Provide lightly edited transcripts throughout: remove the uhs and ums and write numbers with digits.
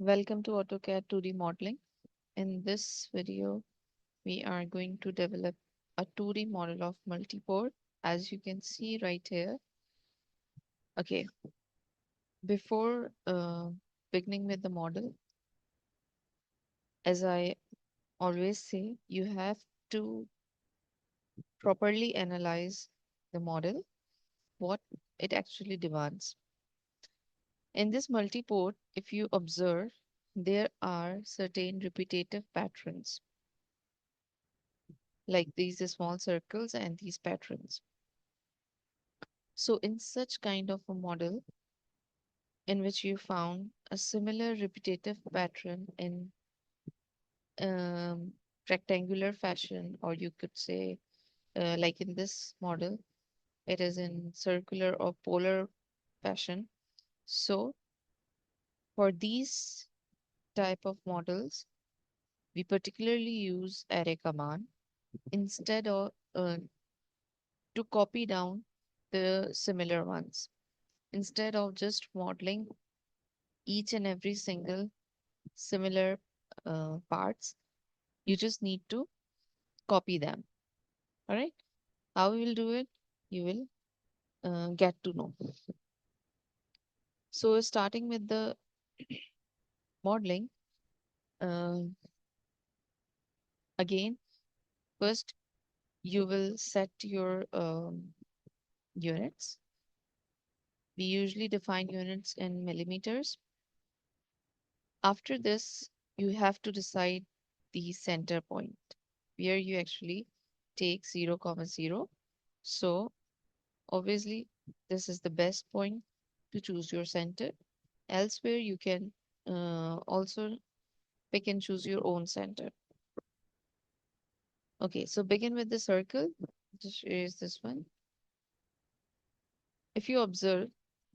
Welcome to AutoCAD 2D modeling. In this video, we are going to develop a 2D model of multiport, as you can see right here. Okay, before beginning with the model, as I always say, you have to properly analyze the model, what it actually demands. In this multiport, if you observe, there are certain repetitive patterns, like these small circles and these patterns. So, in such kind of a model in which you found a similar repetitive pattern in um, rectangular fashion, or you could say, like in this model, it is in circular or polar fashion. So, for these type of models, we particularly use array command instead of to copy down the similar ones. Instead of just modeling each and every single similar parts, you just need to copy them. All right. How you will do it? You will get to know. So, starting with the modeling, uh, again, first you will set your units. We usually define units in millimeters. After this, you have to decide the center point where you actually take 0, comma 0. So, obviously, this is the best point to choose your center. Elsewhere, you can also pick and choose your own center. Okay, so begin with the circle. Just erase this one. If you observe,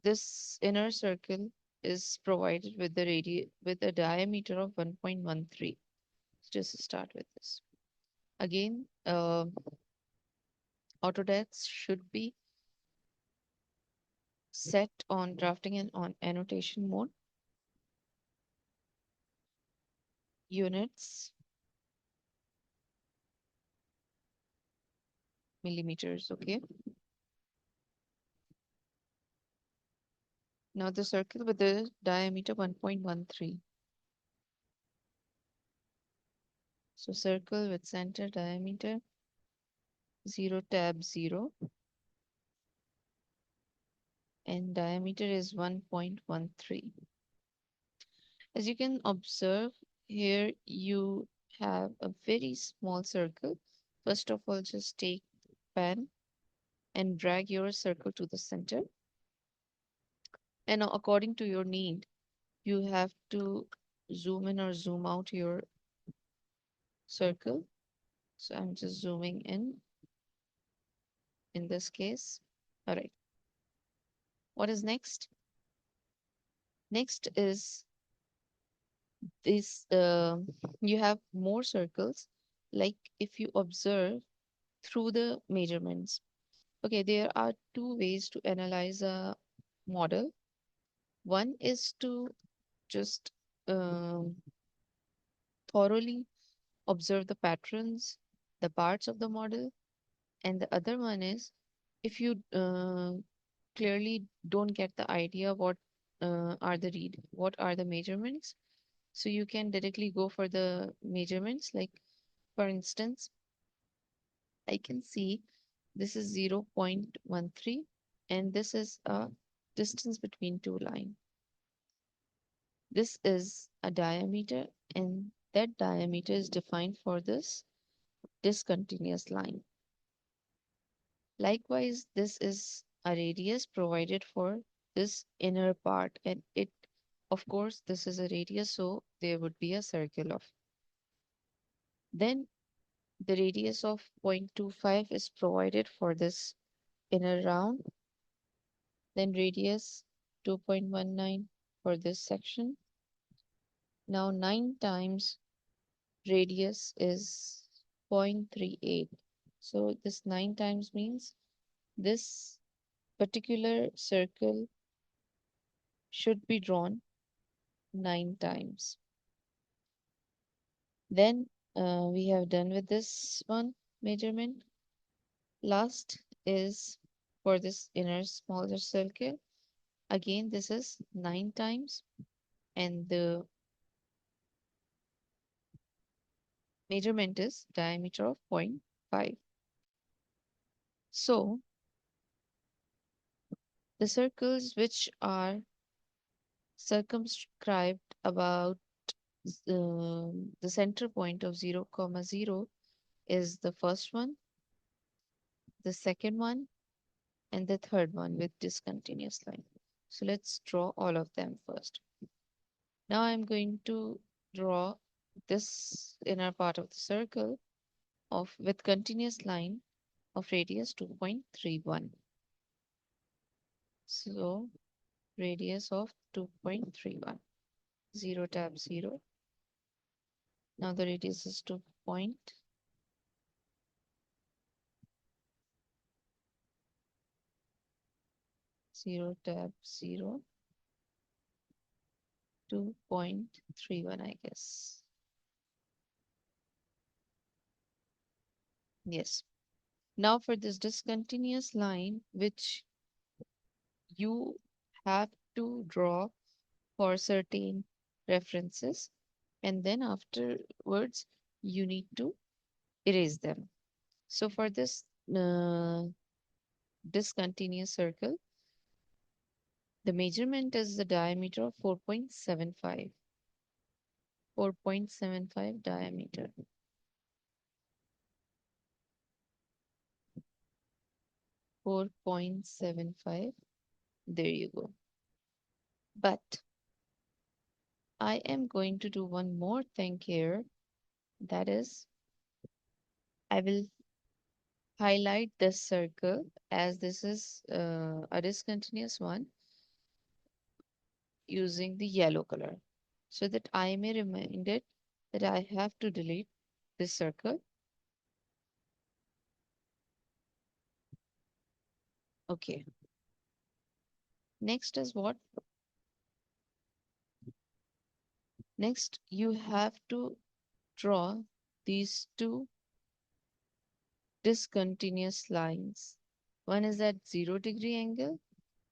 this inner circle is provided with the with a diameter of 1.13. Just start with this. Again, Autodesk should be set on drafting and on annotation mode. Units, millimeters, okay? Now the circle with the diameter 1.13. So circle with center diameter 0 tab 0 and diameter is 1.13. As you can observe here, you have a very small circle. First of all, just take pen and drag your circle to the center. And according to your need, you have to zoom in or zoom out your circle. So I'm just zooming in this case. All right. What is next? Next is this, you have more circles. Like if you observe through the measurements. Okay, there are two ways to analyze a model. One is to just um, thoroughly observe the patterns, the parts of the model, and the other one is if you clearly don't get the idea what are the measurements, so you can directly go for the measurements. Like for instance, I can see this is 0.13 and this is a distance between two lines. This is a diameter and that diameter is defined for this discontinuous line. Likewise, this is a radius provided for this inner part, and it, of course, this is a radius, so there would be a circle of. Then the radius of 0.25 is provided for this inner round, then radius 2.19 for this section. Now 9 times radius is 0.38. So this 9 times means this particular circle should be drawn 9 times. Then we have done with this one measurement. Last is for this inner smaller circle. Again, this is 9 times, and the measurement is diameter of 0.5. So the circles which are circumscribed about the center point of 0, comma 0 is the first one, the second one, and the third one with discontinuous line. So let's draw all of them first. Now I'm going to draw this inner part of the circle of with continuous line of radius 2.31. So radius of 2.31. 0 tab 0. Now the radius is 2 point 0 tab 0. 2.31, I guess. Yes. Now for this discontinuous line, which you have to draw for certain references, and then afterwards you need to erase them. So for this discontinuous circle, the measurement is the diameter of 4.75. 4.75 diameter. 4.75. There you go. But I am going to do one more thing here. That is, I will highlight this circle as this is a discontinuous one using the yellow color so that I may remind it that I have to delete this circle. Okay. Next is what? Next, you have to draw these two discontinuous lines. One is at 0-degree angle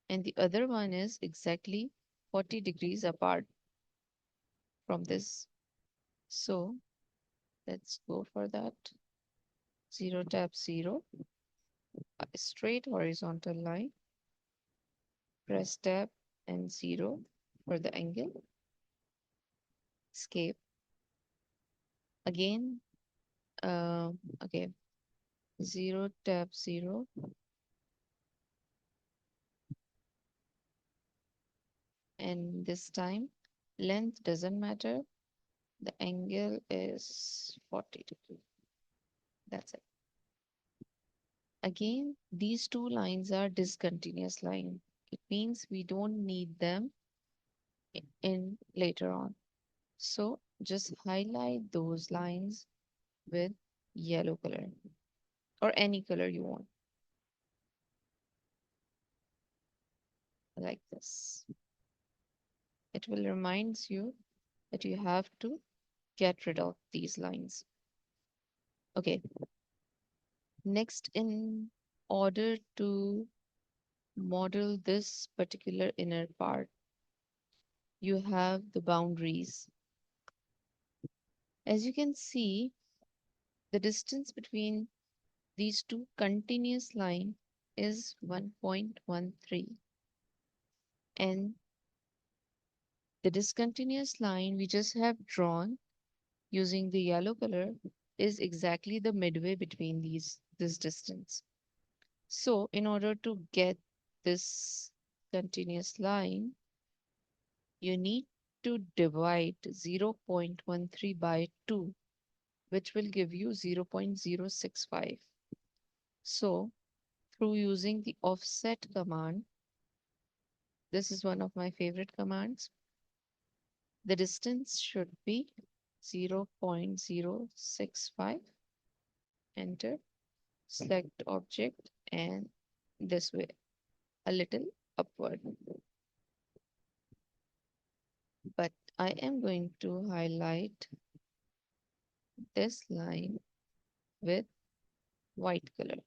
and the other one is exactly 40 degrees apart from this. So let's go for that. 0 tab 0, a straight horizontal line. Press tab and 0 for the angle. Escape. Again, okay, 0 tab 0. And this time, length doesn't matter. The angle is 40 degrees. That's it. Again, these two lines are discontinuous line. It means we don't need them in later on. So just highlight those lines with yellow color or any color you want, like this. It will remind you that you have to get rid of these lines. Okay, next, in order to model this particular inner part, you have the boundaries. As you can see, the distance between these two continuous line is 1.13, and the discontinuous line we just have drawn using the yellow color is exactly the midway between this distance. So in order to get this continuous line, you need to divide 0.13 by 2, which will give you 0.065. So through using the offset command, this is one of my favorite commands, the distance should be 0.065. Enter, select object, and this way, a little upward. but I am going to highlight this line with white color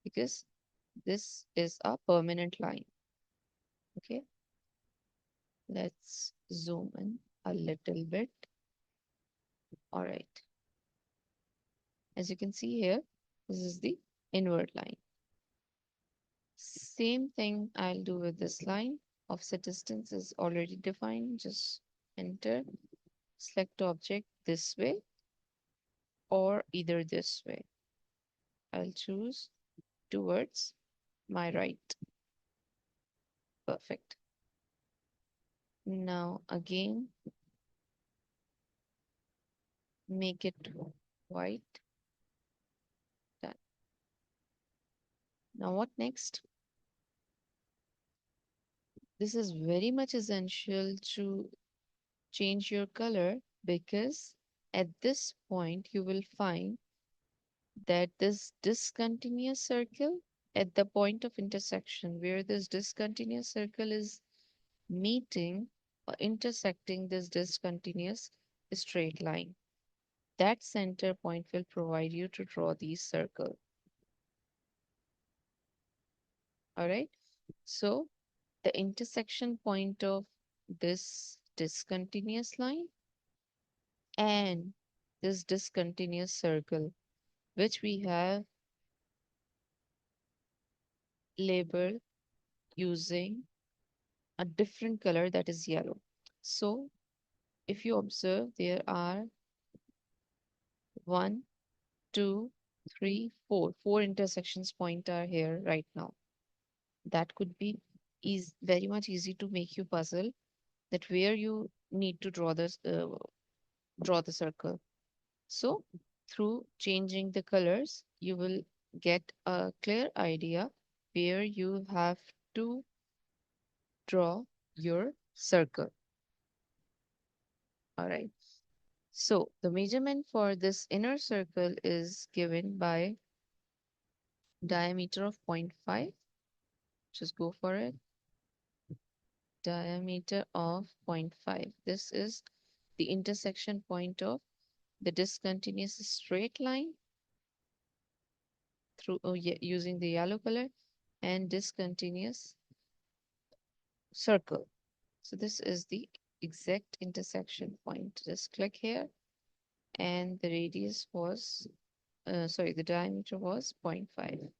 because this is a permanent line. Okay, let's zoom in a little bit. All right, as you can see here, this is the inward line. Same thing I'll do with this line. Offset distance is already defined. Just enter, select object this way or either this way. I'll choose towards my right. Perfect. Now again, make it white. Done. Now what next? This is very much essential to change your color because at this point you will find that this discontinuous circle at the point of intersection where this discontinuous circle is meeting or intersecting this discontinuous straight line. That center point will provide you to draw these circles. All right. So the intersection point of this discontinuous line and this discontinuous circle, which we have labeled using a different color that is yellow. So if you observe, there are one, two, three, four. Four intersections point are here right now. That could be very much easy to make you puzzle that where you need to draw the circle. So through changing the colors, you will get a clear idea where you have to draw your circle. All right. So the measurement for this inner circle is given by diameter of 0.5. Just go for it. Diameter of 0.5. This is the intersection point of the discontinuous straight line through using the yellow color and discontinuous circle. So this is the exact intersection point. Just click here and the radius was, sorry, the diameter was 0.5.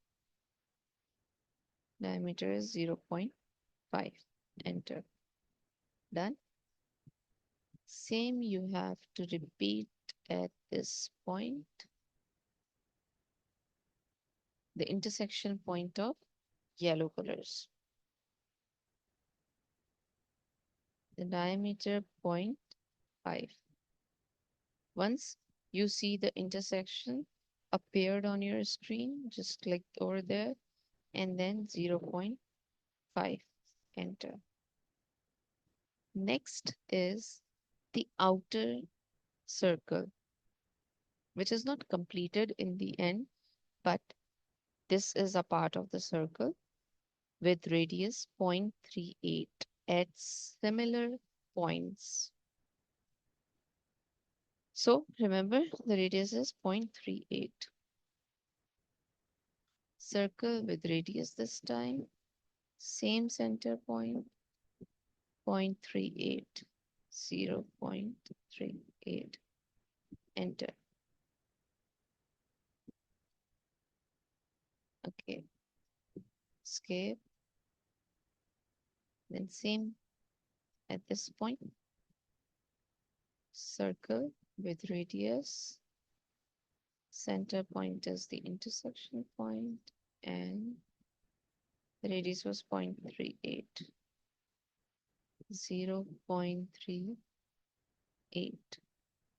Diameter is 0.5. Enter. Done. Same you have to repeat at this point. The intersection point of yellow colors. The diameter 0.5. Once you see the intersection appeared on your screen, just click over there and then 0.5. Enter. Next is the outer circle, which is not completed in the end, but this is a part of the circle with radius 0.38 at similar points. So remember the radius is 0.38. Circle with radius this time, same center point, 0.38, 0.38. Enter. Okay, escape. Then same at this point, circle with radius. Center point is the intersection point and the radius was 0.38. 0.38.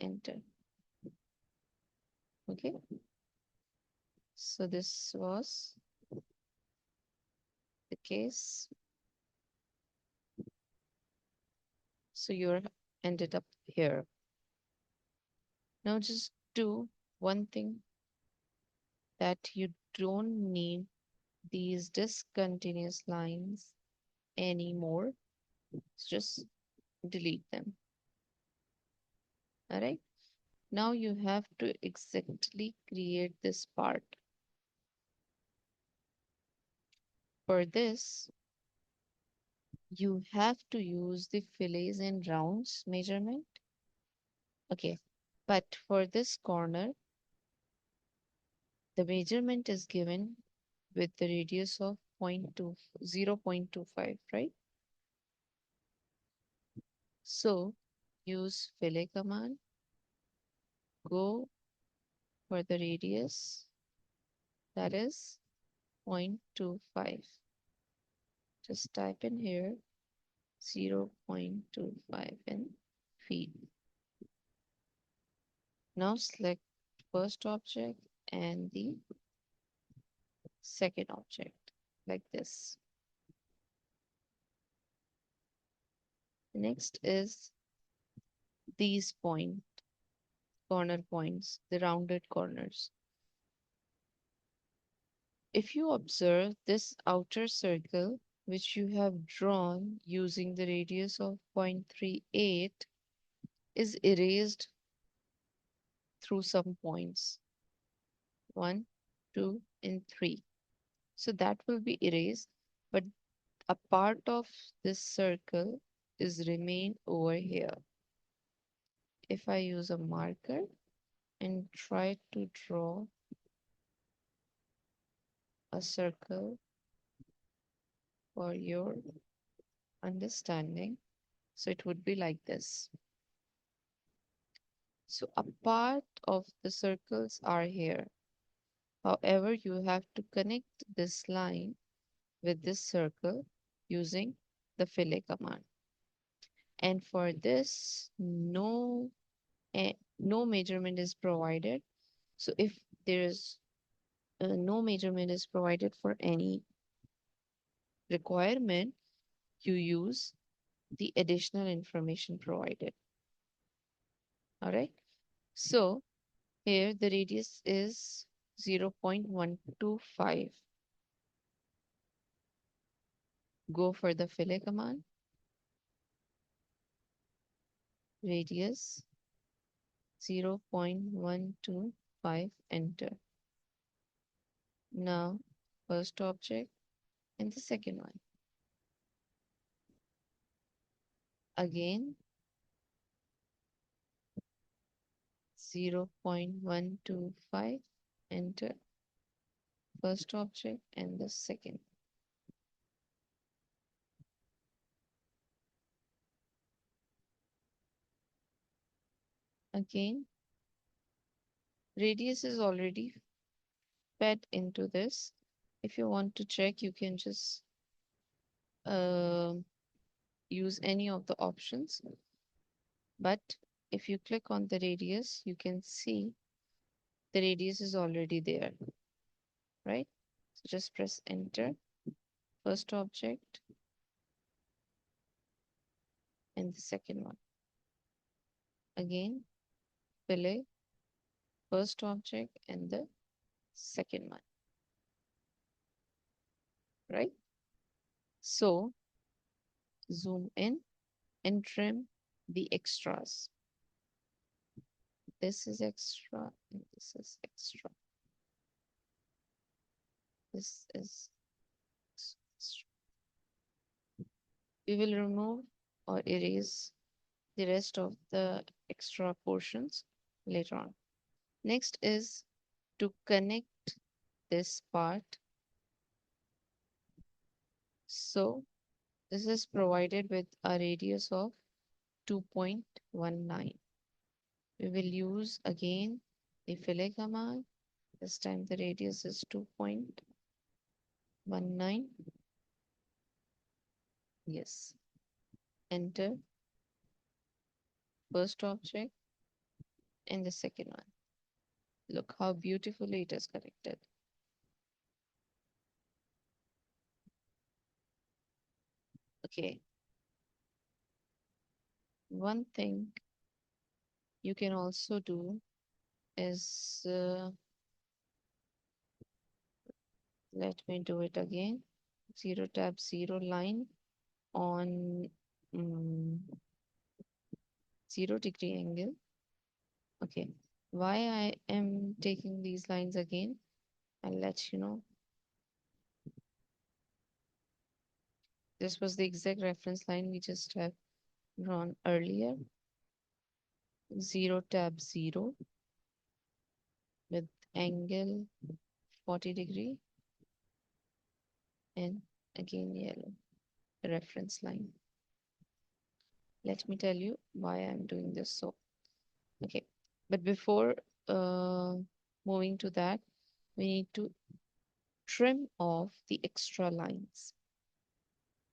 Enter. Okay. So this was the case. So you're ended up here. Now just do one thing that you don't need these discontinuous lines anymore. Just delete them. All right. Now you have to exactly create this part. For this, you have to use the fillets and rounds measurement. Okay. But for this corner, the measurement is given with the radius of 0.25, right? So use fillet command, go for the radius that is 0.25. Just type in here 0.25 in feet. Now select first object and the second object like this. Next is these corner points, the rounded corners. If you observe this outer circle, which you have drawn using the radius of 0.38, is erased through some points 1, 2, and 3. So that will be erased, but a part of this circle is remain over here. If I use a marker and try to draw a circle for your understanding, so it would be like this. So a part of the circles are here. However, you have to connect this line with this circle using the fillet command. And for this, no measurement is provided. So if there is no measurement is provided for any requirement, you use the additional information provided. All right. So here the radius is 0.125. Go for the fillet command. Radius 0.125, enter. Now first object and the second one. Again 0.125, enter. First object and the second. Again, radius is already fed into this. If you want to check, you can just uh, use any of the options. But if you click on the radius, you can see the radius is already there, right? So just press enter, first object, and the second one. Again, fillet, first object, and the second one, right? So zoom in and trim the extras. This is extra, and this is extra. This is extra. We will remove or erase the rest of the extra portions later on. Next is to connect this part. So this is provided with a radius of 2.19. We will use again the fillet command. This time the radius is 2.19. Yes. Enter first object and the second one. Look how beautifully it is connected. Okay. One thing you can also do is, let me do it again. 0 tab 0 line on 0-degree angle. Okay, why I am taking these lines again, I'll let you know. This was the exact reference line we just have drawn earlier. 0 tab 0 with angle 40 degree, and again yellow, the reference line. Let me tell you why I'm doing this. So, okay, but before uh, moving to that, we need to trim off the extra lines.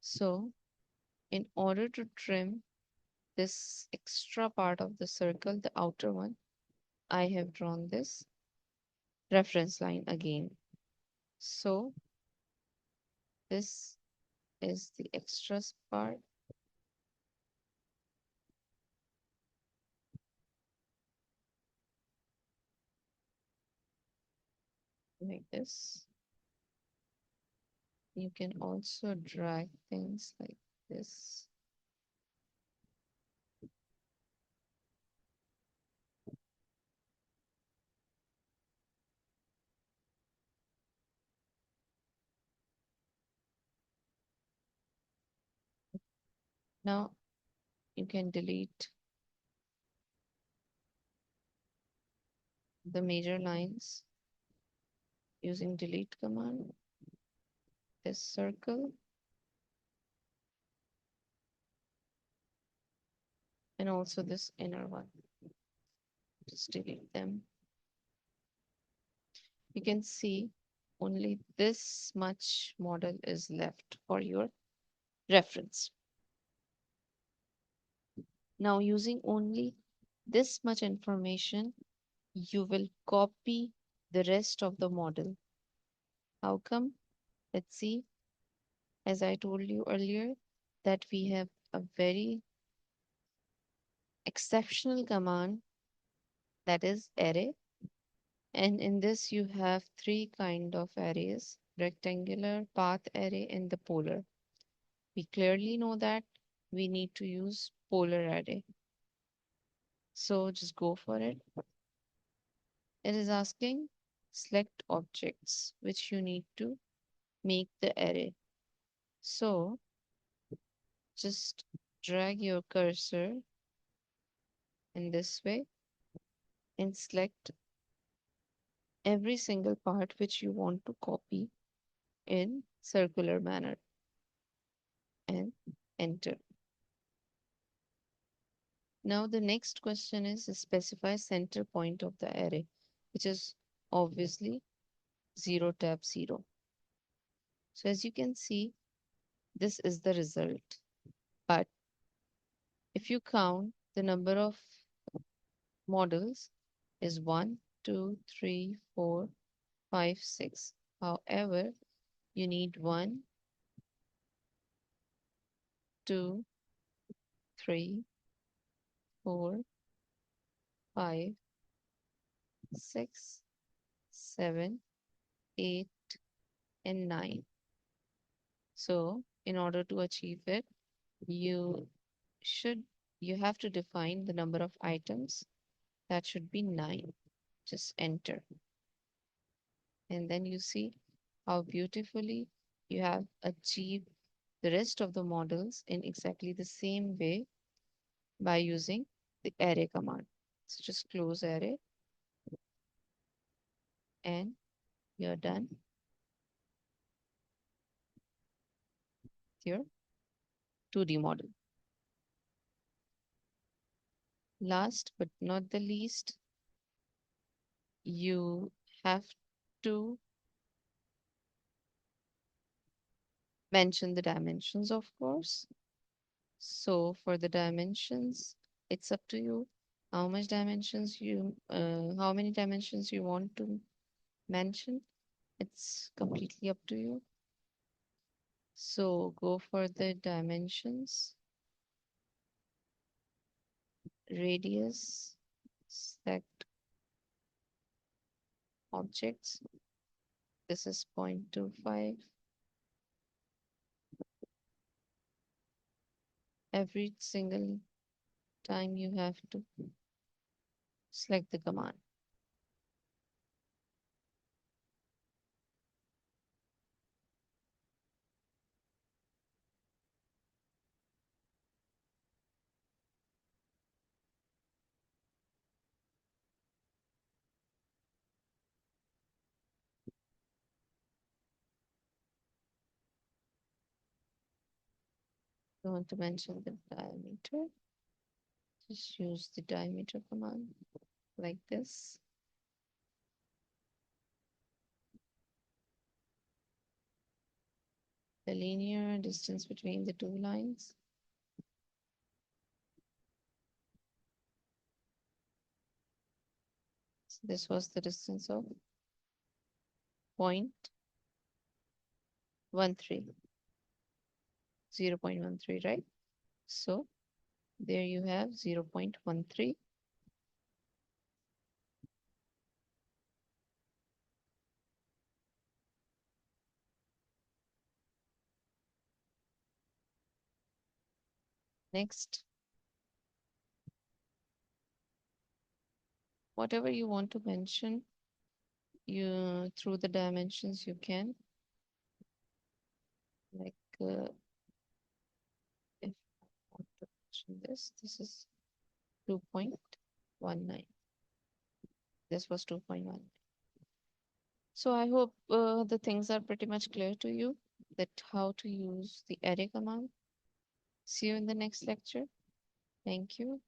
So, in order to trim this extra part of the circle, the outer one, I have drawn this reference line again. So, this is the extra part. Like this. You can also drag things like this. Now you can delete the major lines using delete command. This circle and also this inner one. Just delete them. You can see only this much model is left for your reference. Now using only this much information, you will copy the rest of the model. How come? Let's see. As I told you earlier, that we have a very exceptional command that is array. And in this you have three kind of arrays: rectangular, path array, and the polar. We clearly know that we need to use polar array. So just go for it. It is asking select objects which you need to make the array. So just drag your cursor in this way and select every single part which you want to copy in circular manner and enter. Now the next question is specify center point of the array, which is obviously 0 tab 0. So as you can see, this is the result. But if you count the number of models is 1, 2, 3, 4, 5, 6. However, you need 1, 2, 3, 4, 5, 6, 7, 8, and 9. So in order to achieve it, you should you have to define the number of items. That should be 9. Just enter. And then you see how beautifully you have achieved the rest of the models in exactly the same way by using the array command. So just close array and you're done with your 2D model. Last but not the least, you have to mention the dimensions, of course. So for the dimensions, it's up to you how many dimensions you want to mention. It's completely up to you. So go for the dimensions, radius, select objects. This is 0.25. Every single time you have to select the command. You want to mention the diameter, just use the diameter command like this. The linear distance between the two lines. So this was the distance of 0.13, 0.13, right? So there you have 0.13. Next, whatever you want to mention, you through the dimensions you can, like if I want to mention this is 2.19. This was 2.1. So I hope the things are pretty much clear to you that how to use the array command. See you in the next lecture. Thank you.